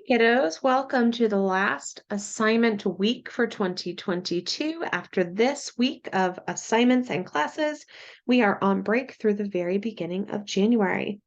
Kiddos, welcome to the last assignment week for 2022. After this week of assignments and classes, we are on break through the very beginning of January.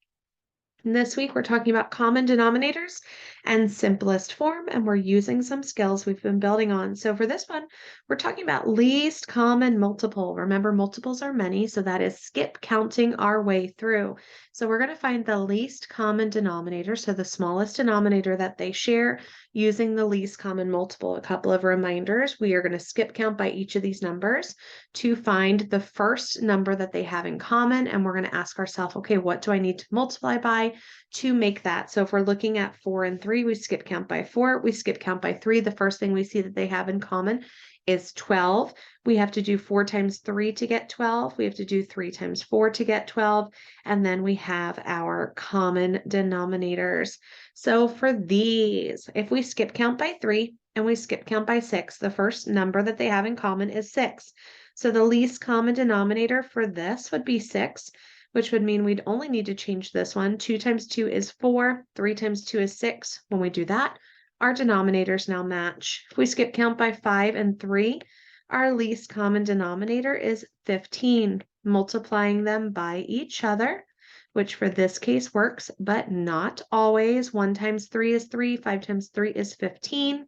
And this week, we're talking about common denominators and simplest form, and we're using some skills we've been building on. So for this one, we're talking about least common multiple. Remember, multiples are many, so that is skip counting our way through. So we're going to find the least common denominator, so the smallest denominator that they share, using the least common multiple. A couple of reminders. We are going to skip count by each of these numbers to find the first number that they have in common, and we're going to ask ourselves, okay, what do I need to multiply by to make that? So if we're looking at 4 and 3, we skip count by 4, we skip count by 3. The first thing we see that they have in common is 12. We have to do 4 times 3 to get 12. We have to do 3 times 4 to get 12. And then we have our common denominators. So for these, if we skip count by 3 and we skip count by 6, the first number that they have in common is 6. So the least common denominator for this would be 6, which would mean we'd only need to change this one. 2 times 2 is 4, 3 times 2 is 6. When we do that, our denominators now match. If we skip count by 5 and 3, our least common denominator is 15, multiplying them by each other, which for this case works, but not always. 1 times 3 is 3, 5 times 3 is 15,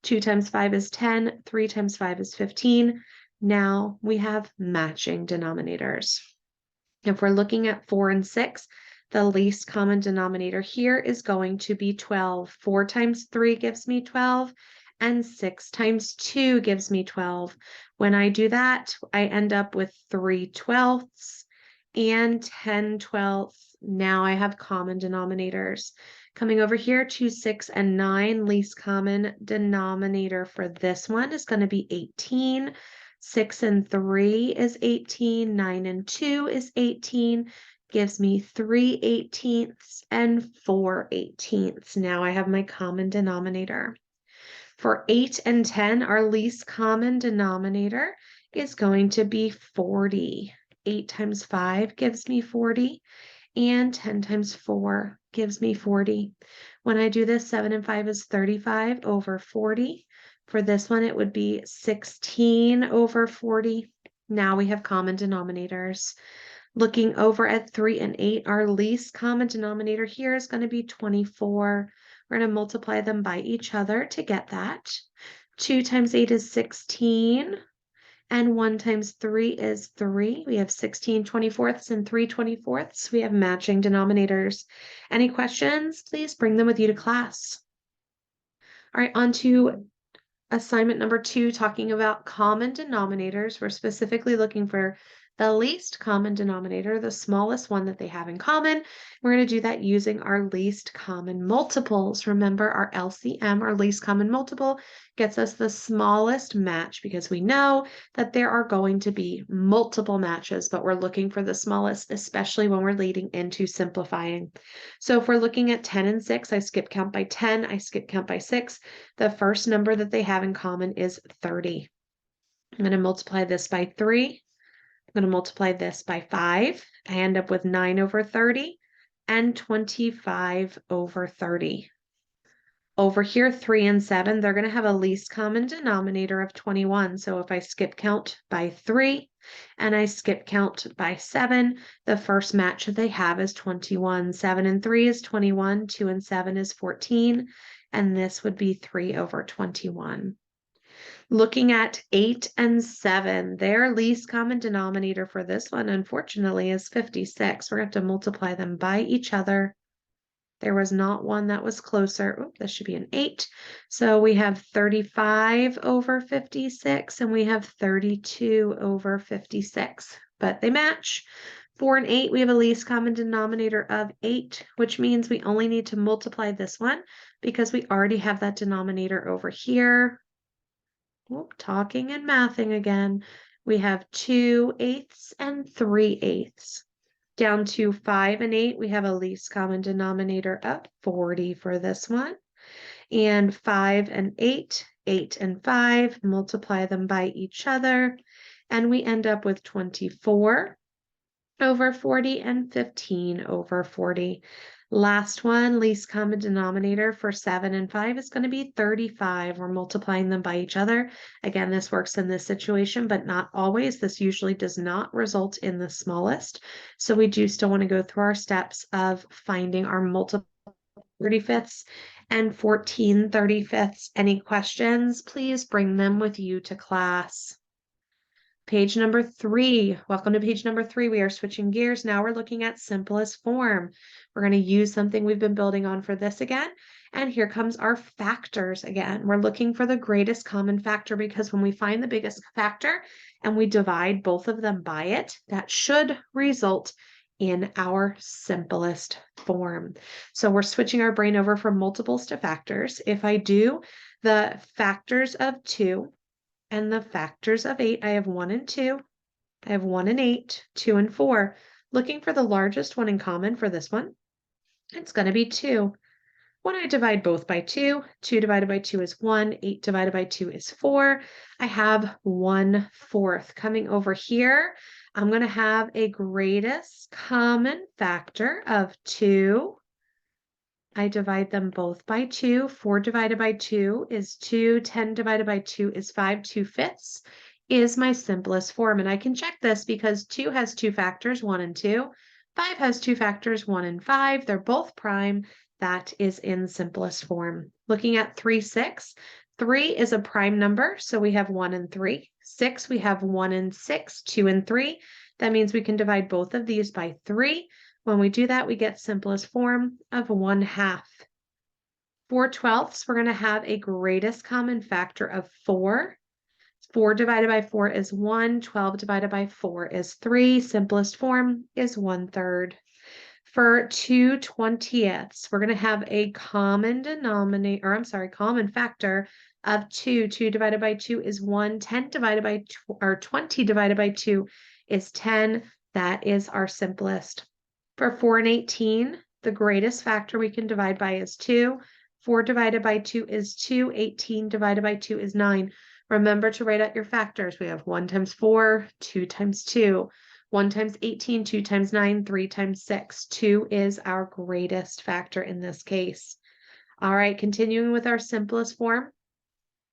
2 times 5 is 10, 3 times 5 is 15. Now we have matching denominators. If we're looking at 4 and 6, the least common denominator here is going to be 12. 4 times 3 gives me 12, and 6 times 2 gives me 12. When I do that, I end up with 3/12 and 10/12. Now I have common denominators. Coming over here to 6 and 9, least common denominator for this one is going to be 18. 6 and 3 is 18, 9 and 2 is 18, gives me 3/18 and 4/18. Now I have my common denominator. For 8 and 10, our least common denominator is going to be 40. 8 times 5 gives me 40, and 10 times 4 gives me 40. When I do this, 7 and 5 is 35 over 40. For this one, it would be 16 over 40. Now we have common denominators. Looking over at 3 and 8, our least common denominator here is going to be 24. We're going to multiply them by each other to get that. 2 times 8 is 16. And 1 times 3 is 3. We have 16/24 and 3/24. We have matching denominators. Any questions? Please bring them with you to class. All right, on to assignment number 2, talking about common denominators. We're specifically looking for the least common denominator, the smallest one that they have in common. We're going to do that using our least common multiples. Remember, our LCM, our least common multiple, gets us the smallest match because we know that there are going to be multiple matches, but we're looking for the smallest, especially when we're leading into simplifying. So if we're looking at 10 and 6, I skip count by 10, I skip count by 6. The first number that they have in common is 30. I'm going to multiply this by 3. I'm going to multiply this by 5. I end up with 9 over 30 and 25 over 30. Over here, 3 and 7, they're going to have a least common denominator of 21. So if I skip count by 3 and I skip count by 7, the first match that they have is 21. 7 and 3 is 21. 2 and 7 is 14. And this would be 3 over 21. Looking at 8 and 7, their least common denominator for this one, unfortunately, is 56. We're going to have to multiply them by each other. There was not one that was closer. Oop, this should be an 8. So we have 35 over 56, and we have 32 over 56. But they match. 4 and 8, we have a least common denominator of 8, which means we only need to multiply this one because we already have that denominator over here. Oop, talking and mathing again. We have 2/8 and 3/8. Down to 5 and 8, we have a least common denominator of 40 for this one. And 5 and 8, 8 and 5, multiply them by each other, and we end up with 24. over 40 and 15 over 40. Last one, least common denominator for 7 and 5 is going to be 35. We're multiplying them by each other. Again, this works in this situation, but not always. This usually does not result in the smallest. So we do still want to go through our steps of finding our multiple 35ths and 14 35ths. Any questions? Please bring them with you to class. Page number 3. Welcome to page number 3. We are switching gears. Now we're looking at simplest form. We're going to use something we've been building on for this again. And here comes our factors again. We're looking for the greatest common factor because when we find the biggest factor and we divide both of them by it, that should result in our simplest form. So we're switching our brain over from multiples to factors. If I do the factors of 2, and the factors of 8, I have 1 and 2. I have 1 and 8, 2 and 4. Looking for the largest one in common for this one, it's going to be 2. When I divide both by 2, 2 divided by 2 is 1, 8 divided by 2 is 4. I have 1/4. Coming over here, I'm going to have a greatest common factor of 2. I divide them both by 2. 4 divided by 2 is 2. 10 divided by 2 is 5. 2/5 is my simplest form. And I can check this because 2 has 2 factors, 1 and 2. 5 has 2 factors, 1 and 5. They're both prime. That is in simplest form. Looking at 3, 6. 3 is a prime number, so we have 1 and 3. 6, we have 1 and 6, 2 and 3. That means we can divide both of these by 3. When we do that, we get simplest form of 1/2. 4/12, we're going to have a greatest common factor of 4. 4 divided by 4 is 1. 12 divided by 4 is 3. Simplest form is 1/3. For 2/20, we're going to have a common common factor of 2. 2 divided by 2 is 1. 10 divided by 2, or 20 divided by 2 is 10. That is our simplest. For 4 and 18, the greatest factor we can divide by is 2. 4 divided by 2 is 2. 18 divided by 2 is 9. Remember to write out your factors. We have 1 times 4, 2 times 2, 1 times 18, 2 times 9, 3 times 6. 2 is our greatest factor in this case. All right, continuing with our simplest form.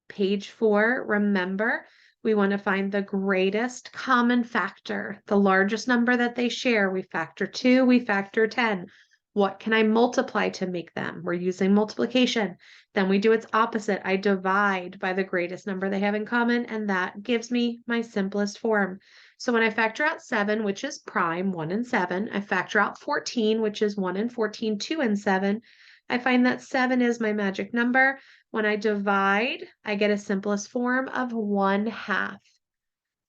Page 4, remember, we want to find the greatest common factor, the largest number that they share. We factor 2, we factor 10. What can I multiply to make them? We're using multiplication. Then we do its opposite. I divide by the greatest number they have in common, and that gives me my simplest form. So when I factor out 7, which is prime, 1 and 7, I factor out 14, which is 1 and 14, 2 and 7. I find that 7 is my magic number. When I divide, I get a simplest form of 1/2.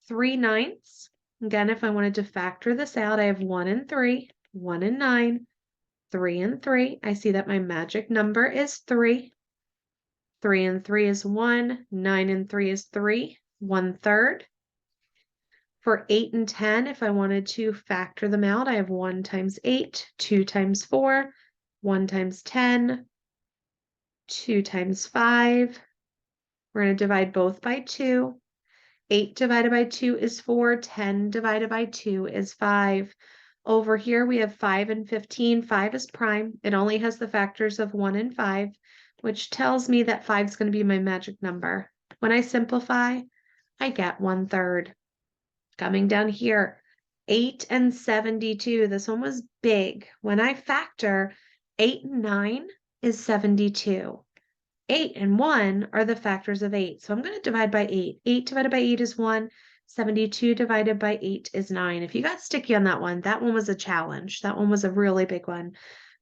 3/9. Again, if I wanted to factor this out, I have 1 and 3, 1 and 9, 3 and 3. I see that my magic number is 3. 3 and 3 is 1. 9 and 3 is 3. 1/3. For 8 and 10, if I wanted to factor them out, I have 1 times 8, 2 times 4, 1 times 10, 2 times 5. We're going to divide both by 2. 8 divided by 2 is 4. 10 divided by 2 is 5. Over here, we have 5 and 15. 5 is prime. It only has the factors of 1 and 5, which tells me that 5 is going to be my magic number. When I simplify, I get 1/3. Coming down here, 8 and 72. This one was big. When I factor, 8 and 9 is 72. 8 and 1 are the factors of 8. So I'm going to divide by 8. 8 divided by 8 is 1. 72 divided by 8 is 9. If you got sticky on that one was a challenge. That one was a really big one.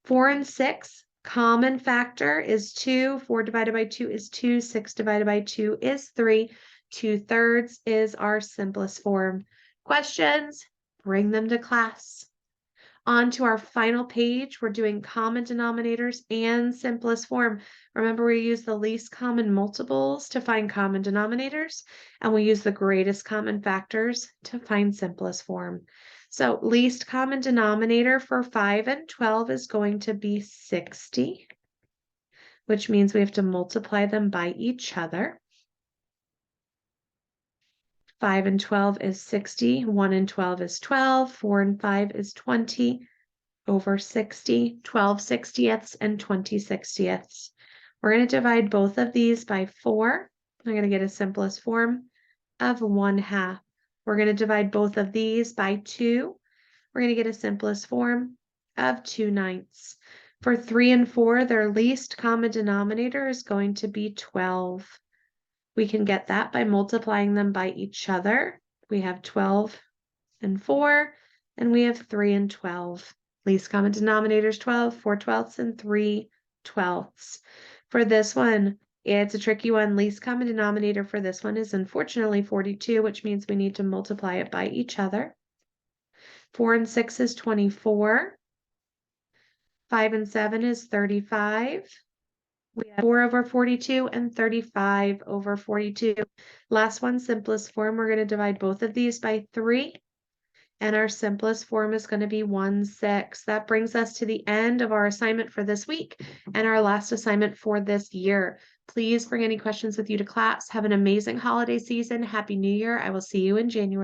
4 and 6, common factor is 2. 4 divided by 2 is 2. 6 divided by 2 is 3. 2/3 is our simplest form. Questions? Bring them to class. On to our final page, we're doing common denominators and simplest form. Remember, we use the least common multiples to find common denominators, and we use the greatest common factors to find simplest form. So least common denominator for 5 and 12 is going to be 60, which means we have to multiply them by each other. 5 and 12 is 60. 1 and 12 is 12. 4 and 5 is 20 over 60. 12 sixtieths and 20 sixtieths. We're going to divide both of these by 4. I'm going to get a simplest form of 1/2. We're going to divide both of these by 2. We're going to get a simplest form of 2/9. For 3 and 4, their least common denominator is going to be 12. We can get that by multiplying them by each other. We have 12 and 4, and we have 3 and 12. Least common denominator is 12, 4/12 and 3/12. For this one, it's a tricky one. Least common denominator for this one is unfortunately 42, which means we need to multiply it by each other. 4 and 6 is 24. 5 and 7 is 35. We have 4 over 42 and 35 over 42. Last one, simplest form, we're going to divide both of these by 3. And our simplest form is going to be 1/6. That brings us to the end of our assignment for this week and our last assignment for this year. Please bring any questions with you to class. Have an amazing holiday season. Happy New Year. I will see you in January.